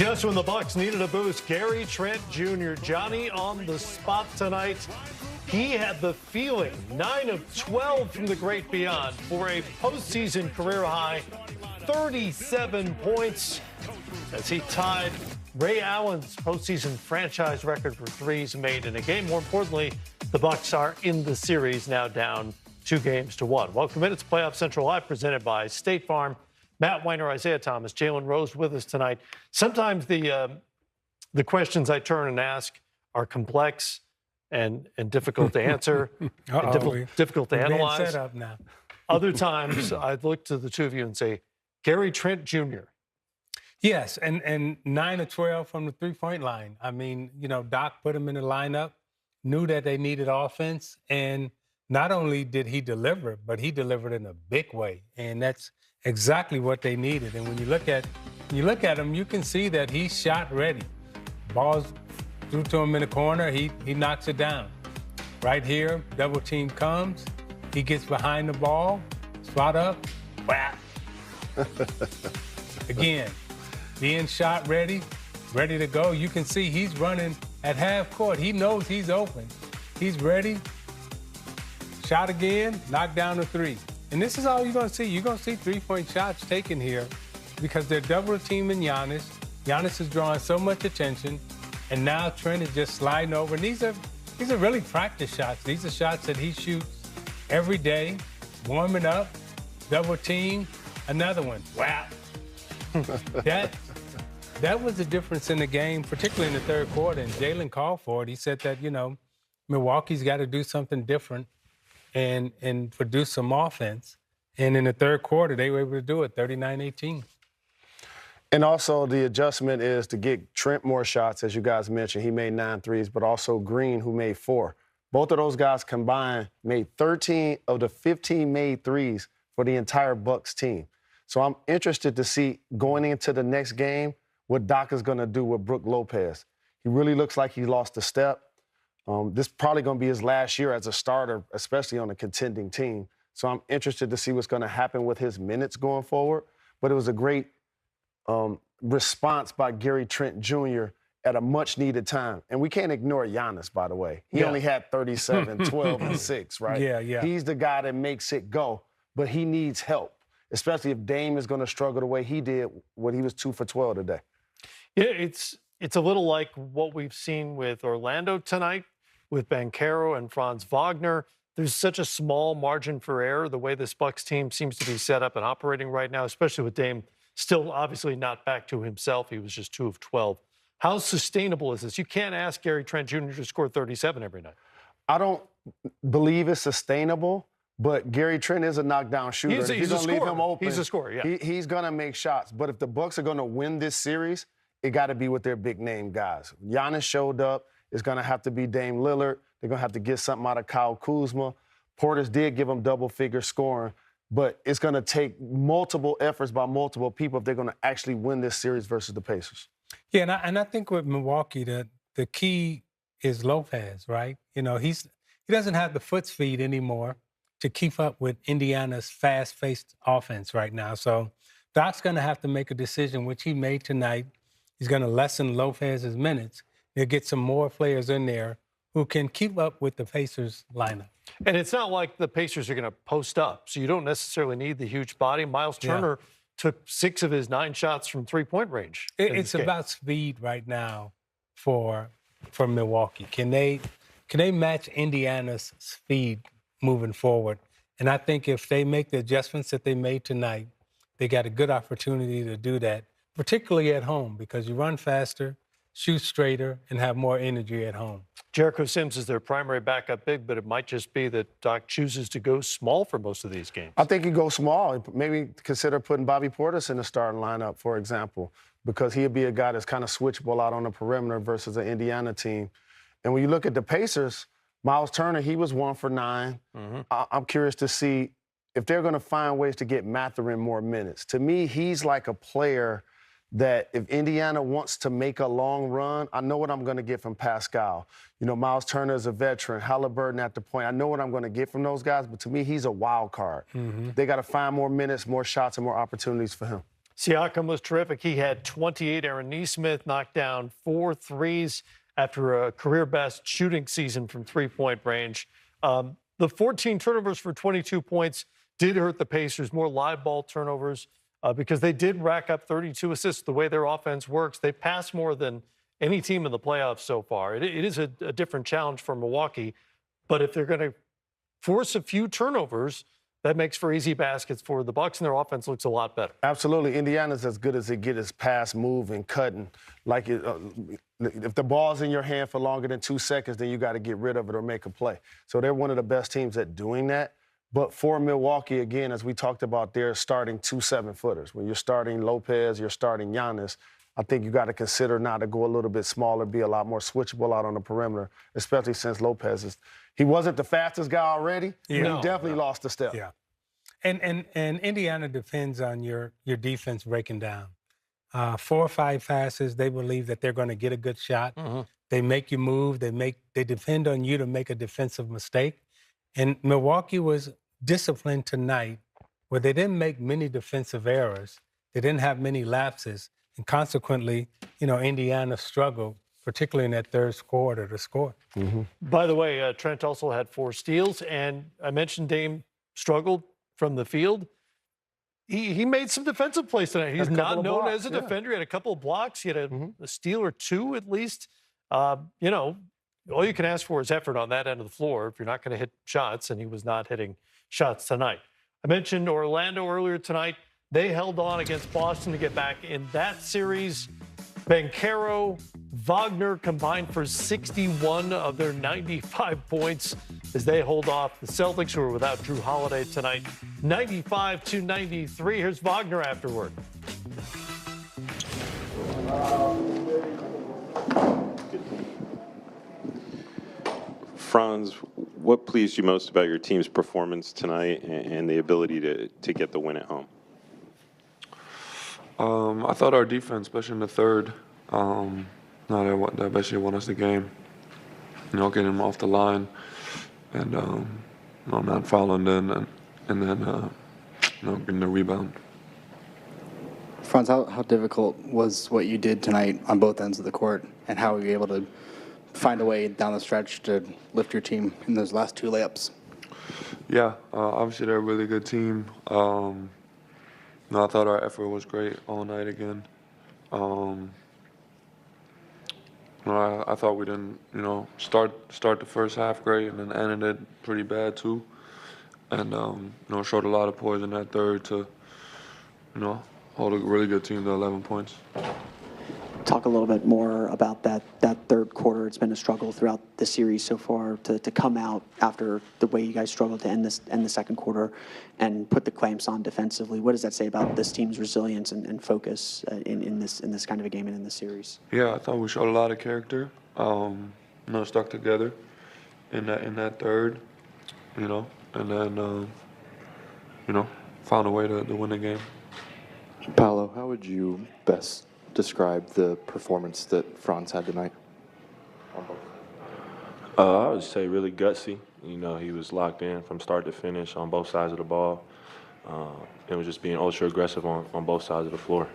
Just when the Bucks needed a boost, Gary Trent Jr., Johnny on the spot tonight. He had the feeling, 9 of 12 from the great beyond for a postseason career high, 37 points as he tied Ray Allen's postseason franchise record for threes made in a game. More importantly, the Bucks are in the series now down 2-1. Welcome in. It's Playoff Central Live presented by State Farm. Matt Weiner, Isaiah Thomas, Jalen Rose with us tonight. Sometimes the questions I turn and ask are complex and difficult to answer, and difficult to analyze. Set up now. Other times, I look to the two of you and say, Gary Trent Jr. Yes, and 9 of 12 from the three-point line. I mean, Doc put him in the lineup, knew that they needed offense, and not only did he deliver, but he delivered in a big way, and that's exactly what they needed. And when you look at him, you can see that he's shot ready. Ball's threw to him in the corner, he knocks it down. Right here, double team comes, he gets behind the ball, spot up, whap. Again, being shot ready to go. You can see he's running at half court. He knows he's open. He's ready. Shot again, knock down the three. And this is all you're going to see. You're going to see three-point shots taken here because they're double-teaming Giannis. Giannis is drawing so much attention, and now Trent is just sliding over. And these are really practice shots. These are shots that he shoots every day, warming up, double-team, another one. Wow. That was the difference in the game, particularly in the third quarter. And Jalen called for it. He said that, Milwaukee's got to do something different and produce some offense. And in the third quarter, they were able to do it, 39-18. And also the adjustment is to get Trent more shots, as you guys mentioned. He made 9 threes, but also Green, who made 4. Both of those guys combined made 13 of the 15 made threes for the entire Bucks team. So I'm interested to see going into the next game what Doc is going to do with Brook Lopez. He really looks like he lost a step. This is probably going to be his last year as a starter, especially on a contending team. So I'm interested to see what's going to happen with his minutes going forward. But it was a great response by Gary Trent Jr. at a much-needed time. And we can't ignore Giannis, by the way. He only had 37, 12, and 6, right? Yeah. He's the guy that makes it go, but he needs help, especially if Dame is going to struggle the way he did when he was 2 for 12 today. Yeah, it's a little like what we've seen with Orlando tonight, with Banchero and Franz Wagner. There's such a small margin for error, the way this Bucks team seems to be set up and operating right now, especially with Dame still obviously not back to himself. He was just 2 of 12. How sustainable is this? You can't ask Gary Trent Jr. to score 37 every night. I don't believe it's sustainable, but Gary Trent is a knockdown shooter. He's a scorer. Leave him open, he's a scorer, yeah. He's going to make shots. But if the Bucks are going to win this series, it got to be with their big-name guys. Giannis showed up. It's going to have to be Dame Lillard. They're going to have to get something out of Kyle Kuzma. Portis did give him double-figure scoring, but it's going to take multiple efforts by multiple people if they're going to actually win this series versus the Pacers. Yeah, and I think with Milwaukee, the key is Lopez, right? He doesn't have the foot speed anymore to keep up with Indiana's fast-paced offense right now. So Doc's going to have to make a decision, which he made tonight. He's going to lessen Lopez's minutes. He'll get some more players in there who can keep up with the Pacers lineup. And it's not like the Pacers are going to post up, so you don't necessarily need the huge body. Miles Turner took 6 of his 9 shots from three-point range. It's about speed right now for Milwaukee. Can they match Indiana's speed moving forward? And I think if they make the adjustments that they made tonight, they got a good opportunity to do that, particularly at home, because you run faster, shoot straighter, and have more energy at home. Jericho Sims is their primary backup big, but it might just be that Doc chooses to go small for most of these games. I think he goes small. Maybe consider putting Bobby Portis in the starting lineup, for example, because he'll be a guy that's kind of switchable out on the perimeter versus an Indiana team. And when you look at the Pacers, Miles Turner, he was 1 for 9. Mm-hmm. I'm curious to see if they're going to find ways to get Mathurin more minutes. To me, he's like a player that if Indiana wants to make a long run, I know what I'm going to get from Pascal. Miles Turner is a veteran, Halliburton at the point. I know what I'm going to get from those guys, but to me, he's a wild card. Mm-hmm. They got to find more minutes, more shots, and more opportunities for him. Siakam was terrific. He had 28. Aaron Nesmith knocked down 4 threes after a career-best shooting season from three-point range. The 14 turnovers for 22 points did hurt the Pacers, more live ball turnovers, because they did rack up 32 assists. The way their offense works, they pass more than any team in the playoffs so far. It is a different challenge for Milwaukee, but if they're going to force a few turnovers, that makes for easy baskets for the Bucks, and their offense looks a lot better. Absolutely. Indiana's as good as it gets is pass, move, and cutting. Like, if the ball's in your hand for longer than 2 seconds, then you got to get rid of it or make a play. So they're one of the best teams at doing that. But for Milwaukee, again, as we talked about, they're starting 2 7-footers. When you're starting Lopez, you're starting Giannis, I think you got to consider now to go a little bit smaller, be a lot more switchable out on the perimeter, especially since Lopez he wasn't the fastest guy already. Yeah. He definitely lost a step. Yeah. And Indiana depends on your defense breaking down. 4 or 5 passes, they believe that they're going to get a good shot. Mm-hmm. They make you move. They depend on you to make a defensive mistake. And Milwaukee was disciplined tonight where they didn't make many defensive errors. They didn't have many lapses. And consequently, Indiana struggled, particularly in that third quarter, to score. Mm-hmm. By the way, Trent also had 4 steals. And I mentioned Dame struggled from the field. He made some defensive plays tonight. He's not known as a defender. He had a couple of blocks. He had a steal or 2 at least. All you can ask for is effort on that end of the floor if you're not going to hit shots, and he was not hitting shots tonight. I mentioned Orlando earlier tonight. They held on against Boston to get back in that series. Banchero, Wagner combined for 61 of their 95 points as they hold off the Celtics, who are without Jrue Holiday tonight, 95-93. Here's Wagner afterward. Franz, what pleased you most about your team's performance tonight and the ability to get the win at home? I thought our defense, especially in the third, that basically won us the game. Getting them off the line and not fouling then and then getting the rebound. Franz, how difficult was what you did tonight on both ends of the court, and how were you able to find a way down the stretch to lift your team in those last 2 layups? Yeah, obviously they're a really good team. I thought our effort was great all night again. I thought we didn't, start the first half great and then ended it pretty bad too. And, showed a lot of poise in that third to, hold a really good team to 11 points. Talk a little bit more about that third quarter. It's been a struggle throughout the series so far to come out after the way you guys struggled to end the second quarter and put the clamps on defensively. What does that say about this team's resilience and focus in this kind of a game and in this series? Yeah, I thought we showed a lot of character. Stuck together in that third, and then found a way to win the game. Paolo, how would you best describe the performance that Franz had tonight? I would say really gutsy. He was locked in from start to finish on both sides of the ball. It was just being ultra aggressive on both sides of the floor.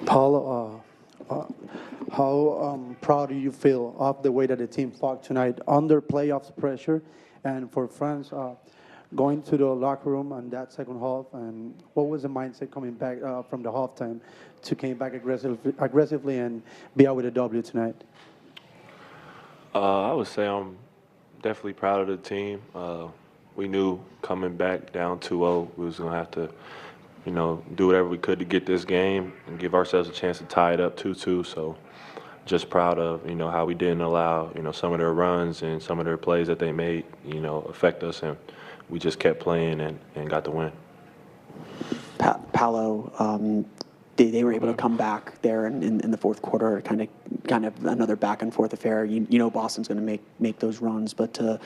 Paolo, how proud do you feel of the way that the team fought tonight under playoffs pressure? And for Franz, going to the locker room on that second half, and what was the mindset coming back from the halftime to came back aggressively and be out with a W tonight? I would say I'm definitely proud of the team. We knew coming back down 2-0, we was going to have to, do whatever we could to get this game and give ourselves a chance to tie it up 2-2. So just proud of, how we didn't allow, some of their runs and some of their plays that they made, affect us, and we just kept playing and got the win. Paolo, they were able to come back there in the fourth quarter, kind of another back and forth affair. Boston's going to make those runs, but to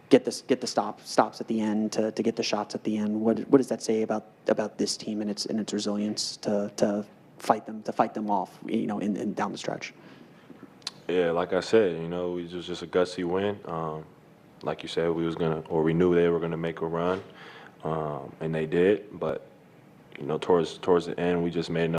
get the stops at the end, to get the shots at the end, what does that say about this team and its resilience to fight them off, in down the stretch? Yeah, like I said, it was just a gutsy win. Like you said, we knew they were gonna make a run. and they did. But, you know, towards the end, we just made enough